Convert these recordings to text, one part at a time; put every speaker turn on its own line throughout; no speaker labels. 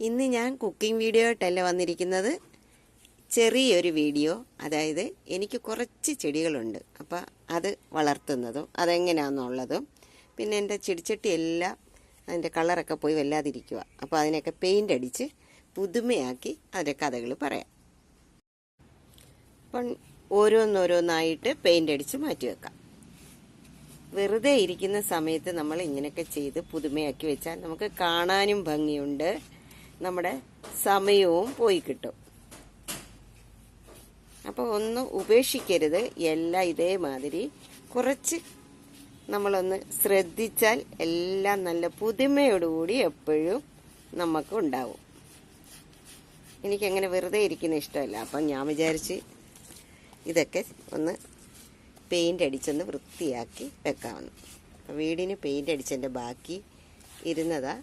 ഇന്ന് ഞാൻ cooking video ആയിട്ടല്ല വന്നിരിക്കുന്നത്. ചെറിയൊരു വീഡിയോ. അതായത് എനിക്ക് കുറച്ച് ചെടികളുണ്ട്, അപ്പോൾ അത് വളർത്തുന്നതും അതെങ്ങനെയാണെന്നുള്ളതും, പിന്നെ എൻ്റെ ചെടിച്ചട്ടി എല്ലാം അതിൻ്റെ കളറൊക്കെ പോയി വല്ലാതിരിക്കുക. അപ്പോൾ അതിനൊക്കെ പെയിൻ്റ് അടിച്ച് പുതുമയാക്കി അതിൻ്റെ കഥകൾ പറയാം. അപ്പം ഓരോന്നോരോന്നായിട്ട് പെയിൻ്റ് അടിച്ച് മാറ്റി വെക്കാം. വെറുതെ ഇരിക്കുന്ന സമയത്ത് നമ്മൾ ഇങ്ങനെയൊക്കെ ചെയ്ത് പുതുമയാക്കി വെച്ചാൽ നമുക്ക് കാണാനും ഭംഗിയുണ്ട്, നമ്മുടെ സമയവും പോയി കിട്ടും. അപ്പോൾ ഒന്നും ഉപേക്ഷിക്കരുത്. എല്ലാം ഇതേമാതിരി കുറച്ച് നമ്മളൊന്ന് ശ്രദ്ധിച്ചാൽ എല്ലാം നല്ല പുതുമയോടുകൂടി എപ്പോഴും നമുക്ക് ഉണ്ടാവും. എനിക്കങ്ങനെ വെറുതെ ഇരിക്കുന്ന ഇഷ്ടമല്ല. അപ്പം ഞാൻ വിചാരിച്ച് ഇതൊക്കെ ഒന്ന് പെയിൻ്റ് അടിച്ചൊന്ന് വൃത്തിയാക്കി വെക്കാമെന്ന്. അപ്പം വീടിന് പെയിൻ്റ് അടിച്ചതിൻ്റെ ബാക്കി ഇരുന്നതാ.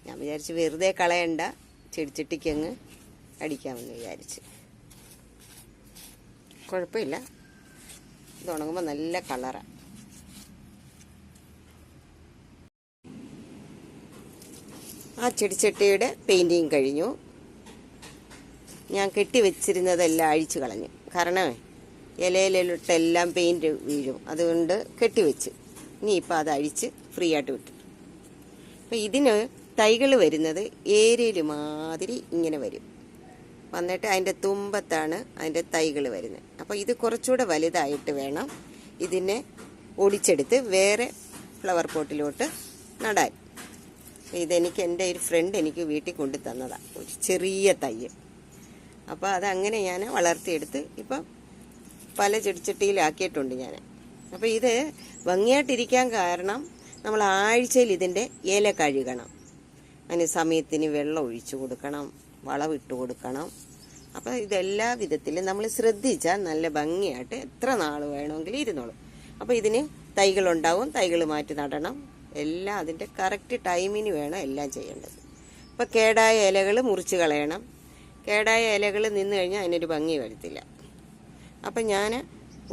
ഞാൻ വിചാരിച്ച് വെറുതെ കളയണ്ട, ചെടിച്ചട്ടിക്കങ്ങ് അടിക്കാമെന്ന് വിചാരിച്ച്. കുഴപ്പമില്ല, ഇത് ഉണങ്ങുമ്പോൾ നല്ല കളറാണ്. ആ ചെടിച്ചട്ടിയുടെ പെയിൻറ്റിങ് കഴിഞ്ഞു. ഞാൻ കെട്ടിവെച്ചിരുന്നതെല്ലാം അഴിച്ചു കളഞ്ഞു. കാരണം ഇലയിലോട്ടെല്ലാം പെയിൻറ്റ് വീഴും, അതുകൊണ്ട് കെട്ടിവെച്ച്. ഇനിയിപ്പോൾ അത് അഴിച്ച് ഫ്രീ ആയിട്ട് വിട്ടു. അപ്പോൾ ഇതിന് തൈകൾ വരുന്നത് ഏരിയയിൽ മാതിരി ഇങ്ങനെ വരും. വന്നിട്ട് അതിൻ്റെ തുമ്പത്താണ് അതിൻ്റെ തൈകൾ വരുന്നത്. അപ്പോൾ ഇത് കുറച്ചുകൂടെ വലുതായിട്ട് വേണം ഇതിനെ ഒടിച്ചെടുത്ത് വേറെ ഫ്ലവർ പോട്ടിലോട്ട് നടാൻ. ഇതെനിക്ക് എൻ്റെ ഒരു ഫ്രണ്ട് എനിക്ക് വീട്ടിൽ കൊണ്ടു തന്നതാണ്, ഒരു ചെറിയ തൈ. അപ്പോൾ അതങ്ങനെ ഞാൻ വളർത്തിയെടുത്ത് ഇപ്പം പല ചെടിച്ചട്ടിയിലാക്കിയിട്ടുണ്ട് ഞാൻ. അപ്പോൾ ഇത് ഭംഗിയായിട്ടിരിക്കാൻ കാരണം നമ്മൾ ആഴ്ചയിൽ ഇതിൻ്റെ ഇല കഴുകണം, അതിന് സമയത്തിന് വെള്ളം ഒഴിച്ചു കൊടുക്കണം, വളമിട്ട് കൊടുക്കണം. അപ്പോൾ ഇതെല്ലാ വിധത്തിലും നമ്മൾ ശ്രദ്ധിച്ചാൽ നല്ല ഭംഗിയായിട്ട് എത്ര നാൾ വേണമെങ്കിലും ഇരുന്നോളും. അപ്പോൾ ഇതിന് തൈകളുണ്ടാവും, തൈകൾ മാറ്റി നടണം, എല്ലാം അതിൻ്റെ കറക്റ്റ് ടൈമിന് വേണം എല്ലാം ചെയ്യേണ്ടത്. അപ്പോൾ കേടായ ഇലകൾ മുറിച്ച് കളയണം. കേടായ ഇലകൾ നിന്ന് കഴിഞ്ഞാൽ അതിനൊരു ഭംഗി വരത്തില്ല. അപ്പം ഞാൻ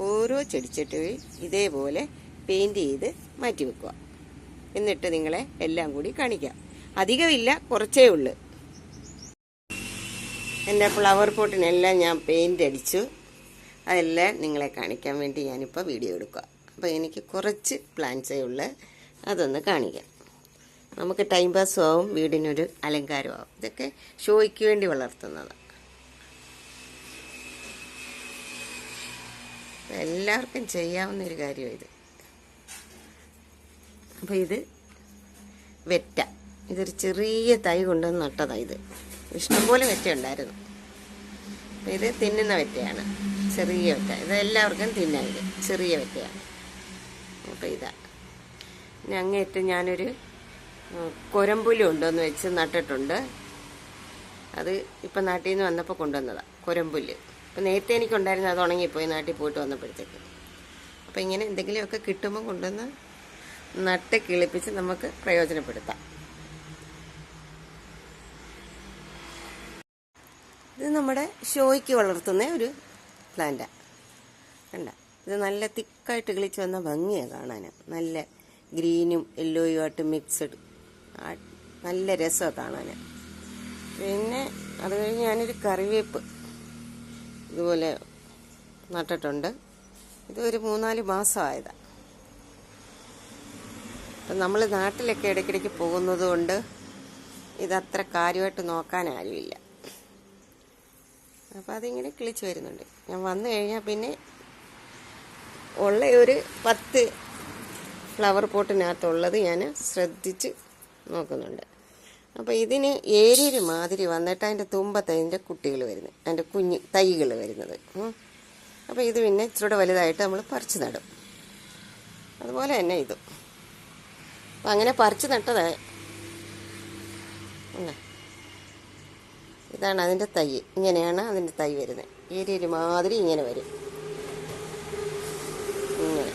ഓരോ ചെടിച്ചട്ടിയും ഇതേപോലെ പെയിൻറ് ചെയ്ത് മാറ്റി വെക്കുക. എന്നിട്ട് നിങ്ങളെ എല്ലാം കൂടി കാണിക്കാം. അധികമില്ല, കുറച്ചേ ഉള്ളൂ. എൻ്റെ ഫ്ലവർ പോട്ടിനെല്ലാം ഞാൻ പെയിൻ്റ് അടിച്ചു. അതെല്ലാം നിങ്ങളെ കാണിക്കാൻ വേണ്ടി ഞാനിപ്പോൾ വീഡിയോ എടുക്കുക. അപ്പോൾ എനിക്ക് കുറച്ച് പ്ലാന്റ്സേ ഉള്ളൂ, അതൊന്ന് കാണിക്കാം. നമുക്ക് ടൈം പാസ്സും ആവും, വീടിനൊരു അലങ്കാരമാവും. ഇതൊക്കെ ഷോയ്ക്ക് വേണ്ടി വളർത്തുന്നതാണ്. എല്ലാവർക്കും ചെയ്യാവുന്നൊരു കാര്യമാണ് ഇത്. അപ്പോൾ ഇത് വെറ്റ, ഇതൊരു ചെറിയ തൈ കൊണ്ടുവന്ന് നട്ടതാണ്. ഇത് ഇഷ്ടംപോലെ വെറ്റ ഉണ്ടായിരുന്നു. അപ്പോൾ ഇത് തിന്നുന്ന വെറ്റയാണ്, ചെറിയ വെറ്റ. ഇത് എല്ലാവർക്കും തിന്നാം. ഇത് ചെറിയ വെറ്റയാണ്. അപ്പോൾ ഇതാ അങ്ങേറ്റ് ഞാനൊരു കൊരമ്പുല്ല് കൊണ്ടുവന്ന് വെച്ച് നട്ടിട്ടുണ്ട്. അത് ഇപ്പം നാട്ടിൽ നിന്ന് വന്നപ്പോൾ കൊണ്ടുവന്നതാണ് കൊരമ്പുല്ല്. അപ്പോൾ നേരത്തെ എനിക്കുണ്ടായിരുന്നു, അത് ഉണങ്ങിപ്പോയി നാട്ടിൽ പോയിട്ട് വന്നപ്പോഴത്തേക്ക്. അപ്പോൾ ഇങ്ങനെ എന്തെങ്കിലുമൊക്കെ കിട്ടുമ്പോൾ കൊണ്ടുവന്ന് നട്ട് കിളിപ്പിച്ച് നമുക്ക് പ്രയോജനപ്പെടുത്താം. ഇത് നമ്മുടെ ഷോയ്ക്ക് വളർത്തുന്ന ഒരു പ്ലാന്റാണ്. കണ്ട, ഇത് നല്ല തിക്കായിട്ട് കിളിച്ച് വന്ന ഭംഗിയാണ് കാണാൻ. നല്ല ഗ്രീനും യെല്ലോയും ആയിട്ട് മിക്സഡ്, നല്ല രസമാണ് കാണാൻ. പിന്നെ അത് കഴിഞ്ഞ് ഞാനൊരു കറിവേപ്പ് ഇതുപോലെ നട്ടിട്ടുണ്ട്. ഇതൊരു 3-4 മാസമായതാണ്. അപ്പം നമ്മൾ നാട്ടിലൊക്കെ ഇടയ്ക്കിടയ്ക്ക് പോകുന്നത് കൊണ്ട് ഇതത്ര കാര്യമായിട്ട് നോക്കാൻ ആരുമില്ല. അപ്പോൾ അതിങ്ങനെ കിളിച്ച് വരുന്നുണ്ട്. ഞാൻ വന്നു കഴിഞ്ഞാൽ പിന്നെ ഉള്ള ഒരു 10 ഫ്ലവർ പോട്ടിനകത്തുള്ളത് ഞാൻ ശ്രദ്ധിച്ച് നോക്കുന്നുണ്ട്. അപ്പോൾ ഇതിന് ഏരിയൽ മാതിരി വന്നിട്ട് അതിൻ്റെ തുമ്പത്ത് അതിൻ്റെ കുട്ടികൾ വരുന്നത്, അതിൻ്റെ കുഞ്ഞ് തൈകൾ വരുന്നത്. അപ്പോൾ ഇത് പിന്നെ ഇച്ചിരി വലുതായിട്ട് നമ്മൾ പറിച്ച് നടും. അതുപോലെ തന്നെ ഇതും. അപ്പം അങ്ങനെ പറിച്ച് നട്ടതാണ്. ഇതാണ് അതിൻ്റെ തൈ. ഇങ്ങനെയാണ് അതിൻ്റെ തൈ വരുന്നത്. ഏരിയൽ മാതിരി ഇങ്ങനെ വരും. ഇങ്ങനെ.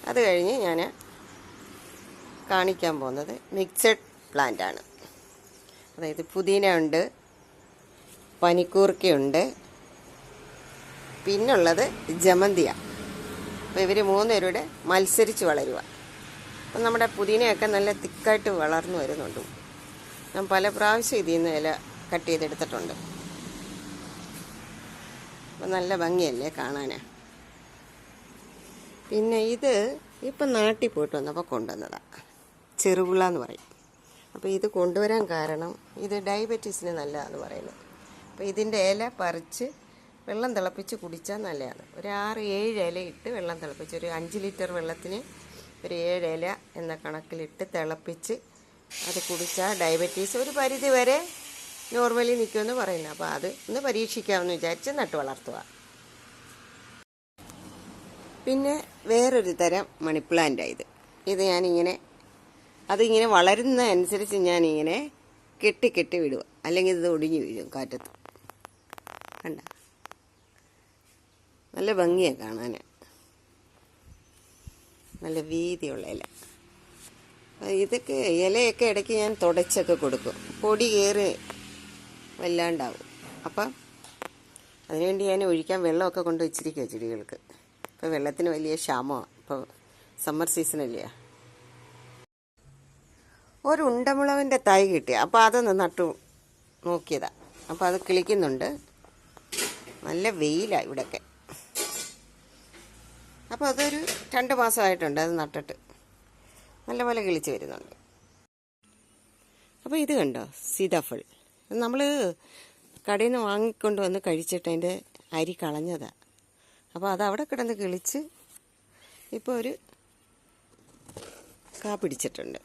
അത് കഴിഞ്ഞ് ഞാൻ കാണിക്കാൻ പോകുന്നത് മിക്സഡ് പ്ലാന്റാണ്. അതായത് പുതിന ഉണ്ട്, പനിക്കൂർക്കയുണ്ട്, പിന്നുള്ളത് ജമന്തിയാണ്. അപ്പോൾ ഇവർ 3 പേരുടെ മത്സരിച്ച് വളരുക. അപ്പം നമ്മുടെ പുതിനയൊക്കെ നല്ല തിക്കായിട്ട് വളർന്നു വരുന്നുണ്ട്. ഞാൻ പല പ്രാവശ്യം ഇതിൽ നിന്ന് ഇല കട്ട് ചെയ്തെടുത്തിട്ടുണ്ട്. അപ്പം നല്ല ഭംഗിയല്ലേ കാണാൻ. പിന്നെ ഇത് ഇപ്പം നാട്ടിൽ പോയിട്ട് വന്നപ്പോൾ കൊണ്ടുവന്നതാണ്. ചെറുപുള എന്ന് പറയും. അപ്പോൾ ഇത് കൊണ്ടുവരാൻ കാരണം ഇത് ഡയബറ്റീസിന് നല്ലതാണെന്ന് പറയുന്നത്. അപ്പോൾ ഇതിൻ്റെ ഇല പറിച്ച് വെള്ളം തിളപ്പിച്ച് കുടിച്ചാൽ നല്ലതാണ്. ഒരു 6-7 ഇല ഇട്ട് വെള്ളം തിളപ്പിച്ച്, ഒരു 5 ലിറ്റർ വെള്ളത്തിന് ഒരു 7 ഇല എന്ന കണക്കിലിട്ട് തിളപ്പിച്ച് അത് കുടിച്ചാൽ ഡയബറ്റീസ് ഒരു പരിധി വരെ നോർമലി നിൽക്കുമെന്ന് പറയുന്നു. അപ്പോൾ അത് ഒന്ന് പരീക്ഷിക്കാമെന്ന് വിചാരിച്ച് നട്ട് വളർത്തുക. പിന്നെ വേറൊരു തരം മണിപ്ലാന്റാണ് ഇത് ഞാനിങ്ങനെ അതിങ്ങനെ വളരുന്ന അനുസരിച്ച് ഞാനിങ്ങനെ കെട്ടി വിടുക, അല്ലെങ്കിൽ ഇത് ഒടിഞ്ഞു വീഴും കാറ്റത്ത്. കണ്ട, നല്ല ഭംഗിയാണ് കാണാൻ. നല്ല വീതിയുള്ള ഇല. ഇതൊക്കെ ഇലയൊക്കെ ഇടയ്ക്ക് ഞാൻ തുടച്ചൊക്കെ കൊടുക്കും. പൊടി കയറി വല്ലാണ്ടാവും. അപ്പം അതിനുവേണ്ടി ഞാൻ ഒഴിക്കാൻ വെള്ളമൊക്കെ കൊണ്ട് വെച്ചിരിക്കുക ചെടികൾക്ക്. ഇപ്പോൾ വെള്ളത്തിന് വലിയ ക്ഷാമമാണ്. ഇപ്പോൾ സമ്മർ സീസണല്ലേ. ഒരു ഉണ്ടമുളകിൻ്റെ തൈ കിട്ടി. അപ്പോൾ അതൊന്ന് നട്ടു നോക്കിയതാണ്. അപ്പോൾ അത് കിളിക്കുന്നുണ്ട്. നല്ല വെയിലാണ് ഇവിടെയൊക്കെ. അപ്പോൾ അതൊരു 2 മാസമായിട്ടുണ്ട് അത് നട്ടിട്ട്. നല്ലപോലെ കിളിച്ച് വരുന്നുണ്ട്. അപ്പോൾ ഇത് കണ്ടോ, സീതാഫൾ. നമ്മൾ കടയിൽ നിന്ന് വാങ്ങിക്കൊണ്ട് വന്ന് കഴിച്ചിട്ട് അതിൻ്റെ അരി കളഞ്ഞതാണ്. അപ്പോൾ അതവിടെ കിടന്ന് കിളിച്ച് ഇപ്പോൾ ഒരു കാ പിടിച്ചിട്ടുണ്ട്.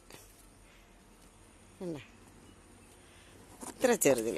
ഇത്ര ചെറുതിൽ